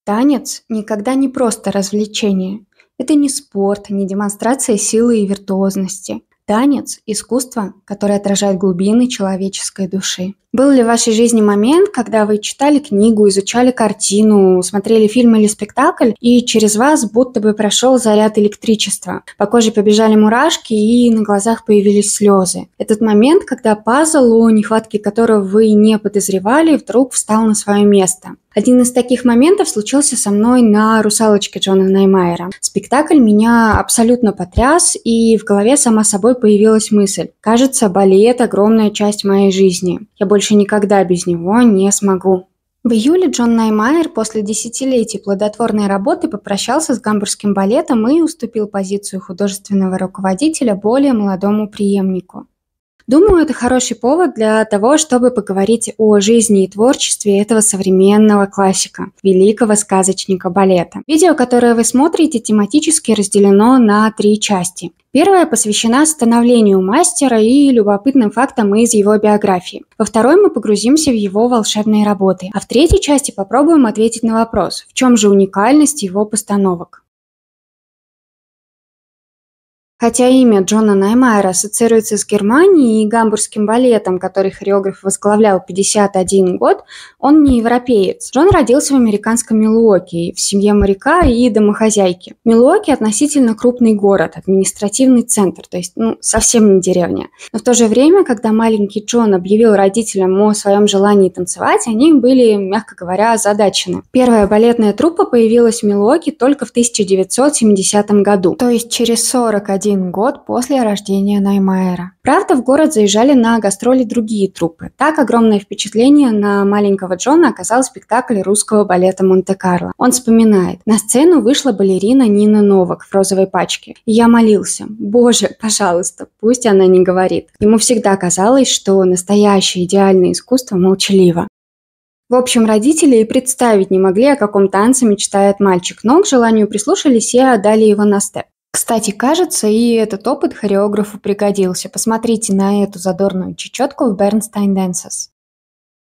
Танец никогда не просто развлечение. Это не спорт, не демонстрация силы и виртуозности. Танец – искусство, которое отражает глубины человеческой души. Был ли в вашей жизни момент, когда вы читали книгу, изучали картину, смотрели фильм или спектакль, и через вас будто бы прошел заряд электричества? По коже побежали мурашки, и на глазах появились слезы. Этот момент, когда пазл, о нехватке которого вы не подозревали, вдруг встал на свое место. Один из таких моментов случился со мной на «Русалочке» Джона Неймайера. Спектакль меня абсолютно потряс, и в голове сама собой появилась мысль: кажется, балет – огромная часть моей жизни. Я больше никогда без него не смогу. В июле Джон Неймайер после десятилетий плодотворной работы попрощался с гамбургским балетом и уступил позицию художественного руководителя более молодому преемнику. Думаю, это хороший повод для того, чтобы поговорить о жизни и творчестве этого современного классика, великого сказочника балета. Видео, которое вы смотрите, тематически разделено на 3 части. Первая посвящена становлению мастера и любопытным фактам из его биографии. Во второй мы погрузимся в его волшебные работы. А в третьей части попробуем ответить на вопрос: в чем же уникальность его постановок? Хотя имя Джона Неймайера ассоциируется с Германией и гамбургским балетом, который хореограф возглавлял 51 год, он не европеец. Джон родился в американском Милуоки, в семье моряка и домохозяйки. Милуоки – относительно крупный город, административный центр, то есть совсем не деревня. Но в то же время, когда маленький Джон объявил родителям о своем желании танцевать, они были, мягко говоря, озадачены. Первая балетная труппа появилась в Милуоки только в 1970 году, то есть через 41 год после рождения Неймайера. Правда, в город заезжали на гастроли другие труппы. Так огромное впечатление на маленького Джона оказал спектакль русского балета «Монте-Карло». Он вспоминает: на сцену вышла балерина Нина Новак в розовой пачке. И я молился: Боже, пожалуйста, пусть она не говорит. Ему всегда казалось, что настоящее идеальное искусство молчаливо. В общем, родители и представить не могли, о каком танце мечтает мальчик, но к желанию прислушались и отдали его на степ. Кстати, кажется, и этот опыт хореографу пригодился. Посмотрите на эту задорную чечетку в Bernstein Dances.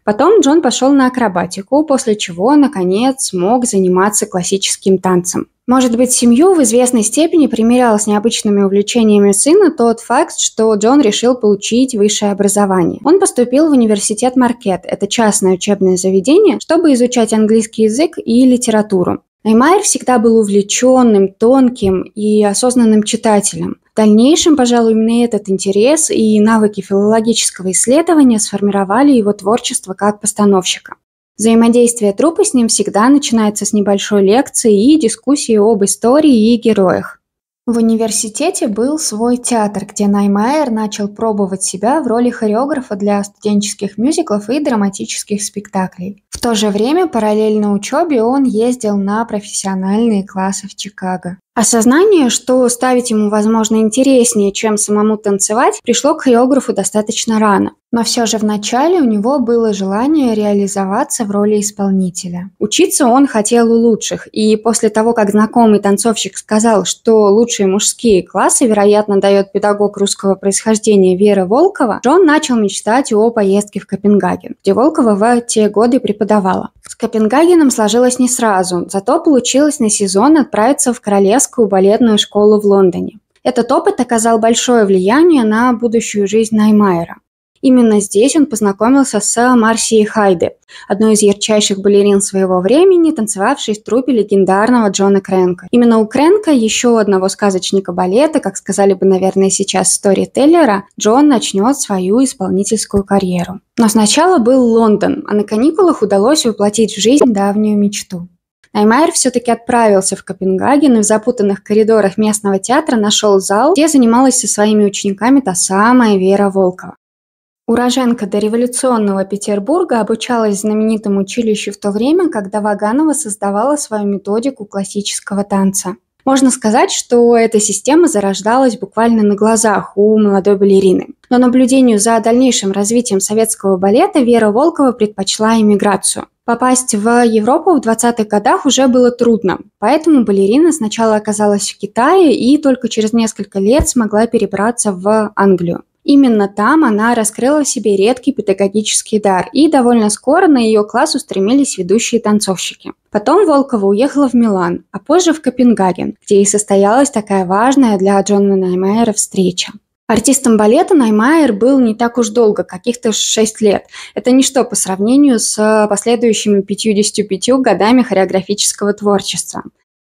Потом Джон пошел на акробатику, после чего, наконец, смог заниматься классическим танцем. Может быть, семью в известной степени примирял с необычными увлечениями сына тот факт, что Джон решил получить высшее образование. Он поступил в университет Маркет, это частное учебное заведение, чтобы изучать английский язык и литературу. Неймайер всегда был увлеченным, тонким и осознанным читателем. В дальнейшем, пожалуй, именно этот интерес и навыки филологического исследования сформировали его творчество как постановщика. Взаимодействие труппы с ним всегда начинается с небольшой лекции и дискуссии об истории и героях. В университете был свой театр, где Неймайер начал пробовать себя в роли хореографа для студенческих мюзиклов и драматических спектаклей. В то же время, параллельно учебе, он ездил на профессиональные классы в Чикаго. Осознание, что ставить ему, возможно, интереснее, чем самому танцевать, пришло к хореографу достаточно рано. Но все же вначале у него было желание реализоваться в роли исполнителя. Учиться он хотел у лучших, и после того, как знакомый танцовщик сказал, что лучшие мужские классы, вероятно, дает педагог русского происхождения Вера Волкова, Джон начал мечтать о поездке в Копенгаген, где Волкова в те годы преподавала. С Копенгагеном сложилось не сразу, зато получилось на сезон отправиться в Королевскую балетную школу в Лондоне. Этот опыт оказал большое влияние на будущую жизнь Неймайера. Именно здесь он познакомился с Марсией Хайде, одной из ярчайших балерин своего времени, танцевавшей в труппе легендарного Джона Кренка. Именно у Кренка, еще одного сказочника балета, как сказали бы, наверное, сейчас сторителлера, Джон начнет свою исполнительскую карьеру. Но сначала был Лондон, а на каникулах удалось воплотить в жизнь давнюю мечту. Неймайер все-таки отправился в Копенгаген и в запутанных коридорах местного театра нашел зал, где занималась со своими учениками та самая Вера Волкова. Уроженка дореволюционного Петербурга обучалась в знаменитом училище в то время, когда Ваганова создавала свою методику классического танца. Можно сказать, что эта система зарождалась буквально на глазах у молодой балерины. Но наблюдению за дальнейшим развитием советского балета Вера Волкова предпочла эмиграцию. Попасть в Европу в 20-х годах уже было трудно, поэтому балерина сначала оказалась в Китае и только через несколько лет смогла перебраться в Англию. Именно там она раскрыла в себе редкий педагогический дар, и довольно скоро на ее класс устремились ведущие танцовщики. Потом Волкова уехала в Милан, а позже в Копенгаген, где и состоялась такая важная для Джона Неймайера встреча. Артистом балета Неймайер был не так уж долго, каких-то 6 лет. Это ничто по сравнению с последующими 55 годами хореографического творчества.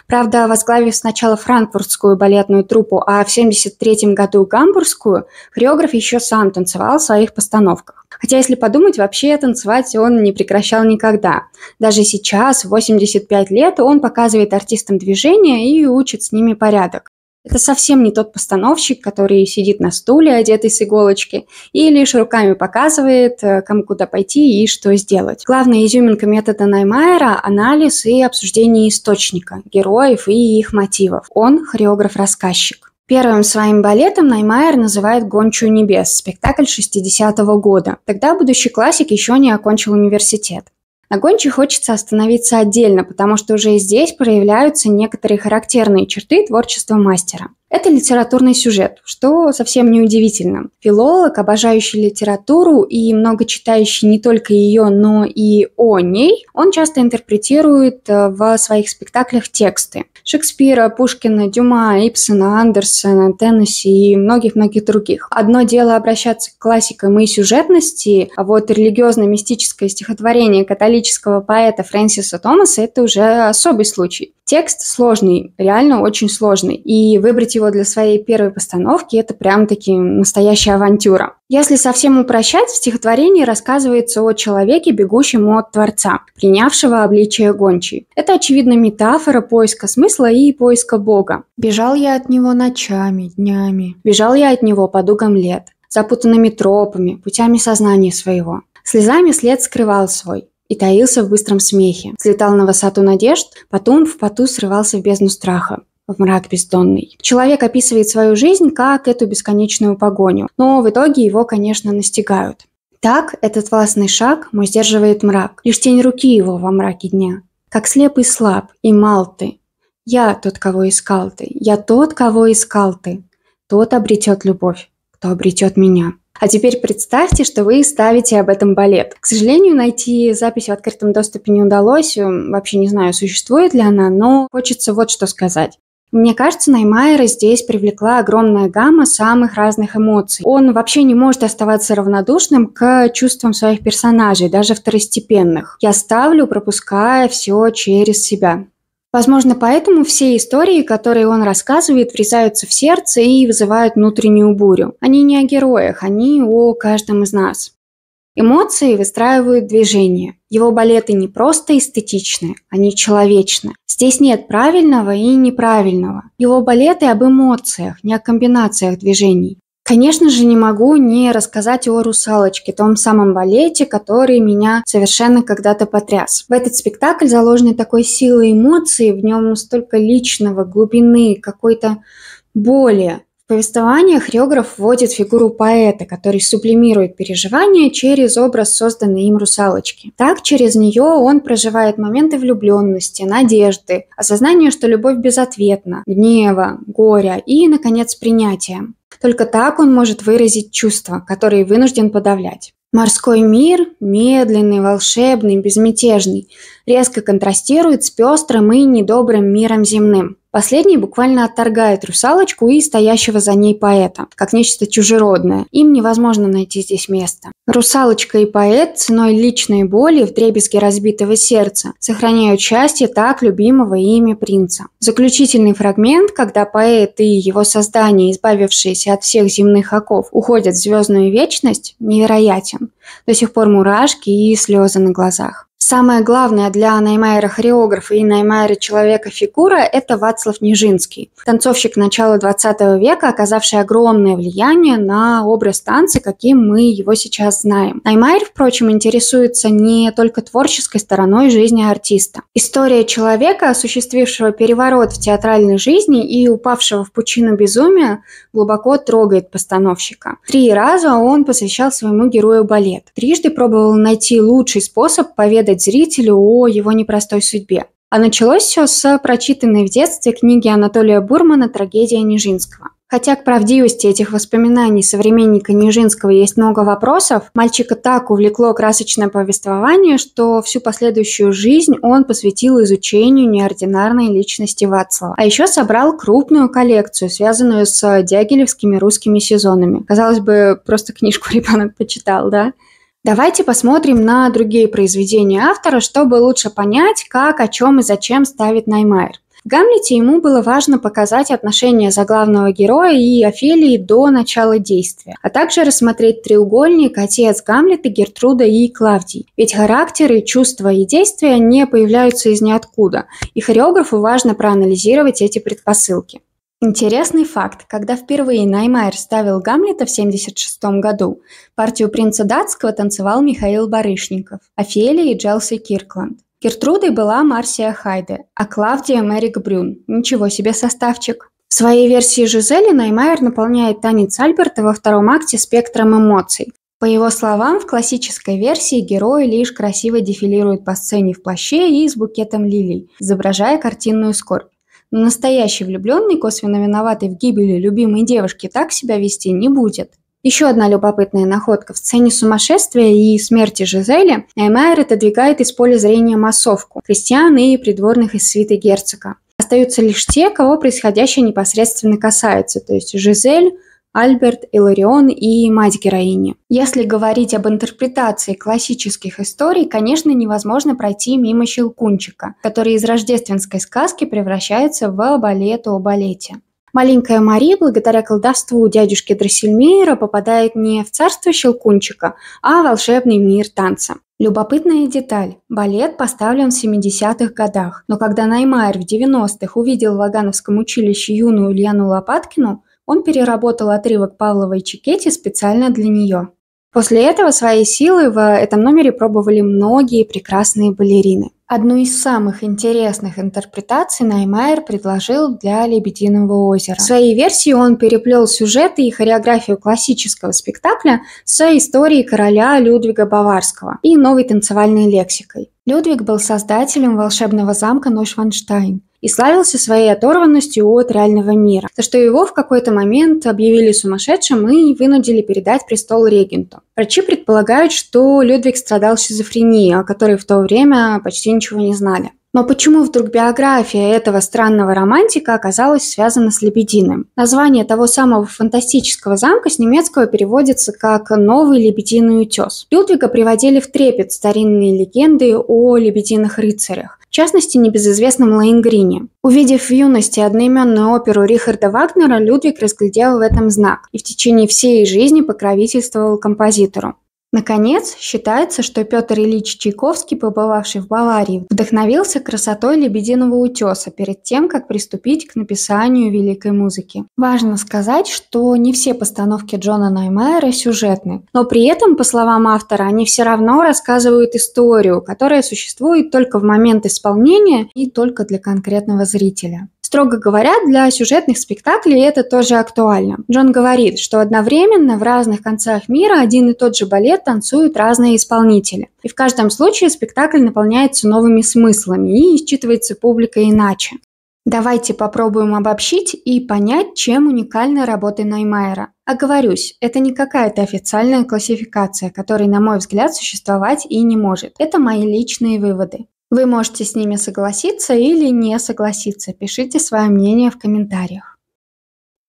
Правда, возглавив сначала франкфуртскую балетную труппу, а в 1973 году гамбургскую, хореограф еще сам танцевал в своих постановках. Хотя, если подумать, вообще танцевать он не прекращал никогда. Даже сейчас, в 85 лет, он показывает артистам движения и учит с ними порядок. Это совсем не тот постановщик, который сидит на стуле, одетый с иголочки, и лишь руками показывает, кому куда пойти и что сделать. Главная изюминка метода Неймайера – анализ и обсуждение источника, героев и их мотивов. Он – хореограф-рассказчик. Первым своим балетом Неймайер называет «Гончую небес», спектакль 60-го года. Тогда будущий классик еще не окончил университет. На «Гончей» хочется остановиться отдельно, потому что уже здесь проявляются некоторые характерные черты творчества мастера. Это литературный сюжет, что совсем не удивительно. Филолог, обожающий литературу и много читающий не только ее, но и о ней, он часто интерпретирует в своих спектаклях тексты Шекспира, Пушкина, Дюма, Ибсена, Андерсена, Теннесси и многих-многих других. Одно дело обращаться к классикам и сюжетности, а вот религиозно-мистическое стихотворение католического поэта Фрэнсиса Томаса – это уже особый случай. Текст сложный, реально очень сложный, и выбрать его для своей первой постановки – это прям-таки настоящая авантюра. Если совсем упрощать, в стихотворении рассказывается о человеке, бегущем от Творца, принявшего обличие гончей. Это, очевидно, метафора поиска смысла и поиска Бога. «Бежал я от него ночами, днями, бежал я от него по дугам лет, запутанными тропами, путями сознания своего, слезами след скрывал свой, и таился в быстром смехе, взлетал на высоту надежд, потом в поту срывался в бездну страха, в мрак бездонный». Человек описывает свою жизнь как эту бесконечную погоню, но в итоге его, конечно, настигают. Так этот властный шаг мой сдерживает мрак, лишь тень руки его во мраке дня. Как слеп и слаб, и мал ты. Я тот, кого искал ты, я тот, кого искал ты. Тот обретет любовь, кто обретет меня. А теперь представьте, что вы ставите об этом балет. К сожалению, найти запись в открытом доступе не удалось. Вообще не знаю, существует ли она, но хочется вот что сказать. Мне кажется, Неймайера здесь привлекла огромная гамма самых разных эмоций. Он вообще не может оставаться равнодушным к чувствам своих персонажей, даже второстепенных. Я ставлю, пропуская все через себя. Возможно, поэтому все истории, которые он рассказывает, врезаются в сердце и вызывают внутреннюю бурю. Они не о героях, они о каждом из нас. Эмоции выстраивают движение. Его балеты не просто эстетичны, они человечны. Здесь нет правильного и неправильного. Его балеты об эмоциях, не о комбинациях движений. Конечно же, не могу не рассказать о «Русалочке», том самом балете, который меня совершенно когда-то потряс. В этот спектакль заложены такой силой эмоций, в нем столько личного, глубины, какой-то боли. В повествованиях хореограф вводит фигуру поэта, который сублимирует переживания через образ созданной им русалочки. Так, через нее он проживает моменты влюбленности, надежды, осознания, что любовь безответна, гнева, горя и, наконец, принятия. Только так он может выразить чувства, которые вынужден подавлять. Морской мир, медленный, волшебный, безмятежный, резко контрастирует с пестрым и недобрым миром земным. Последний буквально отторгает русалочку и стоящего за ней поэта, как нечто чужеродное. Им невозможно найти здесь место. Русалочка и поэт ценой личной боли, вдребезги разбитого сердца, сохраняют счастье так любимого ими принца. Заключительный фрагмент, когда поэт и его создание, избавившиеся от всех земных оков, уходят в звездную вечность, невероятен. До сих пор мурашки и слезы на глазах. Самое главное для Неймайера хореографа и Неймайера человека фигура – это Вацлав Нижинский, танцовщик начала 20 века, оказавший огромное влияние на образ танца, каким мы его сейчас знаем. Неймайер, впрочем, интересуется не только творческой стороной жизни артиста. История человека, осуществившего переворот в театральной жизни и упавшего в пучину безумия, глубоко трогает постановщика. 3 раза он посвящал своему герою балет. Трижды пробовал найти лучший способ поведать зрителю о его непростой судьбе. А началось все с прочитанной в детстве книги Анатолия Бурмана «Трагедия Нижинского». Хотя к правдивости этих воспоминаний современника Нижинского есть много вопросов, мальчика так увлекло красочное повествование, что всю последующую жизнь он посвятил изучению неординарной личности Вацлава. А еще собрал крупную коллекцию, связанную с дягилевскими русскими сезонами. Казалось бы, просто книжку ребенок почитал, да? Давайте посмотрим на другие произведения автора, чтобы лучше понять, как, о чем и зачем ставит Наймайер. В «Гамлете» ему было важно показать отношения заглавного героя и Офелии до начала действия, а также рассмотреть треугольник отец Гамлета, Гертруда и Клавдий. Ведь характеры, чувства и действия не появляются из ниоткуда, и хореографу важно проанализировать эти предпосылки. Интересный факт. Когда впервые Наймайер ставил Гамлета в 1976 году, партию принца датского танцевал Михаил Барышников, Офелией Джелси Киркланд. Гертрудой была Марсия Хайде, а Клавдия Мэрик Брюн. Ничего себе составчик. В своей версии Жизели Наймайер наполняет танец Альберта во втором акте спектром эмоций. По его словам, в классической версии герой лишь красиво дефилирует по сцене в плаще и с букетом лилий, изображая картинную скорбь. Но настоящий влюбленный, косвенно виноватый в гибели любимой девушки, так себя вести не будет. Еще одна любопытная находка. В сцене сумасшествия и смерти Жизели Наймайер отодвигает из поля зрения массовку – крестьян и придворных из свиты герцога. Остаются лишь те, кого происходящее непосредственно касается, то есть Жизель, Альберт, Иларион и мать героини. Если говорить об интерпретации классических историй, конечно, невозможно пройти мимо Щелкунчика, который из рождественской сказки превращается в балет о балете. Маленькая Мари, благодаря колдовству дядюшки Дроссельмейера, попадает не в царство Щелкунчика, а в волшебный мир танца. Любопытная деталь. Балет поставлен в 70-х годах, но когда Наймайер в 90-х увидел в Вагановском училище юную Ульяну Лопаткину, он переработал отрывок Павловой Чикетти специально для нее. После этого свои силы в этом номере пробовали многие прекрасные балерины. Одну из самых интересных интерпретаций Наймайер предложил для «Лебединого озера». В своей версии он переплел сюжеты и хореографию классического спектакля с историей короля Людвига Баварского и новой танцевальной лексикой. Людвиг был создателем волшебного замка Нойшванштайн и славился своей оторванностью от реального мира, за что его в какой-то момент объявили сумасшедшим и вынудили передать престол регенту. Врачи предполагают, что Людвиг страдал шизофренией, о которой в то время почти ничего не знали. Но почему вдруг биография этого странного романтика оказалась связана с Лебединым? Название того самого фантастического замка с немецкого переводится как «Новый лебединый утес». Людвига приводили в трепет старинные легенды о лебединых рыцарях, в частности, небезызвестном Лоенгрине. Увидев в юности одноименную оперу Рихарда Вагнера, Людвиг разглядел в этом знак и в течение всей жизни покровительствовал композитору. Наконец, считается, что Петр Ильич Чайковский, побывавший в Баварии, вдохновился красотой Лебединого утеса перед тем, как приступить к написанию великой музыки. Важно сказать, что не все постановки Джона Наймайера сюжетны, но при этом, по словам автора, они все равно рассказывают историю, которая существует только в момент исполнения и только для конкретного зрителя. Строго говоря, для сюжетных спектаклей это тоже актуально. Джон говорит, что одновременно в разных концах мира один и тот же балет танцуют разные исполнители. И в каждом случае спектакль наполняется новыми смыслами и считывается публикой иначе. Давайте попробуем обобщить и понять, чем уникальна работа Наймайера. Оговорюсь, это не какая-то официальная классификация, которой, на мой взгляд, существовать и не может. Это мои личные выводы. Вы можете с ними согласиться или не согласиться. Пишите свое мнение в комментариях.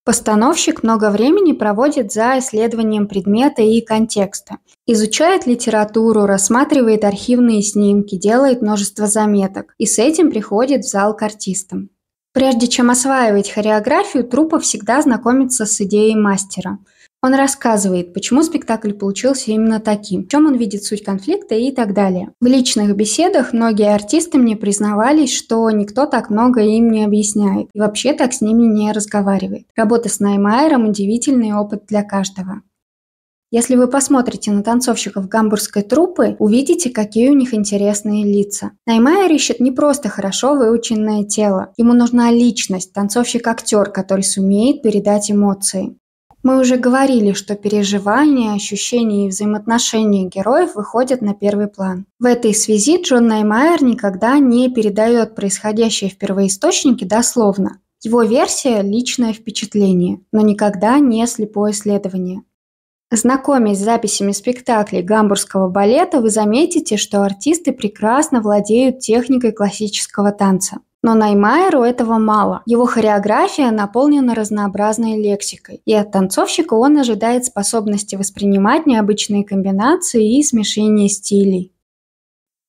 Постановщик много времени проводит за исследованием предмета и контекста. Изучает литературу, рассматривает архивные снимки, делает множество заметок и с этим приходит в зал к артистам. Прежде чем осваивать хореографию, труппа всегда знакомится с идеей мастера. Он рассказывает, почему спектакль получился именно таким, в чем он видит суть конфликта и так далее. В личных беседах многие артисты мне признавались, что никто так много им не объясняет и вообще так с ними не разговаривает. Работа с Наймайером – удивительный опыт для каждого. Если вы посмотрите на танцовщиков гамбургской труппы, увидите, какие у них интересные лица. Наймайер ищет не просто хорошо выученное тело. Ему нужна личность, танцовщик-актер, который сумеет передать эмоции. Мы уже говорили, что переживания, ощущения и взаимоотношения героев выходят на первый план. В этой связи Джон Наймайер никогда не передает происходящее в первоисточнике дословно. Его версия – личное впечатление, но никогда не слепое исследование. Знакомясь с записями спектаклей гамбургского балета, вы заметите, что артисты прекрасно владеют техникой классического танца. Но Неймайеру этого мало. Его хореография наполнена разнообразной лексикой, и от танцовщика он ожидает способности воспринимать необычные комбинации и смешения стилей.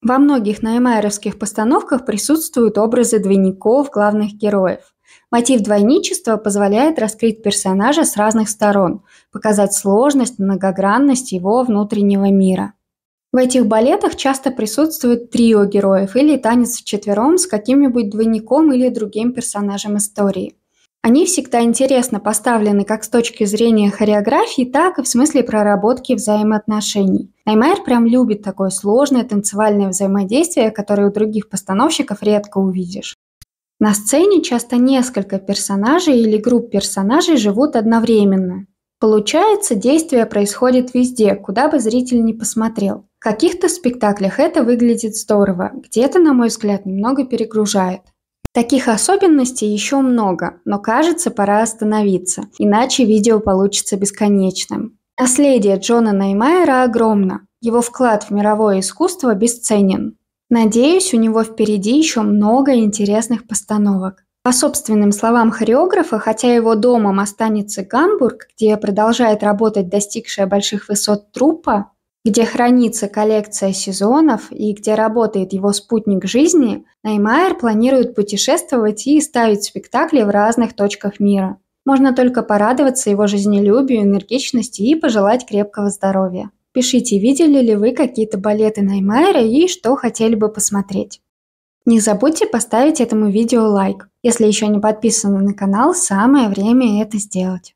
Во многих неймайеровских постановках присутствуют образы двойников главных героев. Мотив двойничества позволяет раскрыть персонажа с разных сторон, показать сложность, многогранность его внутреннего мира. В этих балетах часто присутствует трио героев или танец вчетвером с каким-нибудь двойником или другим персонажем истории. Они всегда интересно поставлены как с точки зрения хореографии, так и в смысле проработки взаимоотношений. Неймайер прям любит такое сложное танцевальное взаимодействие, которое у других постановщиков редко увидишь. На сцене часто несколько персонажей или групп персонажей живут одновременно. Получается, действие происходит везде, куда бы зритель ни посмотрел. В каких-то спектаклях это выглядит здорово, где-то, на мой взгляд, немного перегружает. Таких особенностей еще много, но кажется, пора остановиться, иначе видео получится бесконечным. Наследие Джона Неймайера огромно, его вклад в мировое искусство бесценен. Надеюсь, у него впереди еще много интересных постановок. По собственным словам хореографа, хотя его домом останется Гамбург, где продолжает работать достигшая больших высот труппа, где хранится коллекция сезонов и где работает его спутник жизни, Неймайер планирует путешествовать и ставить спектакли в разных точках мира. Можно только порадоваться его жизнелюбию, энергичности и пожелать крепкого здоровья. Пишите, видели ли вы какие-то балеты Неймайера и что хотели бы посмотреть. Не забудьте поставить этому видео лайк. Если еще не подписаны на канал, самое время это сделать.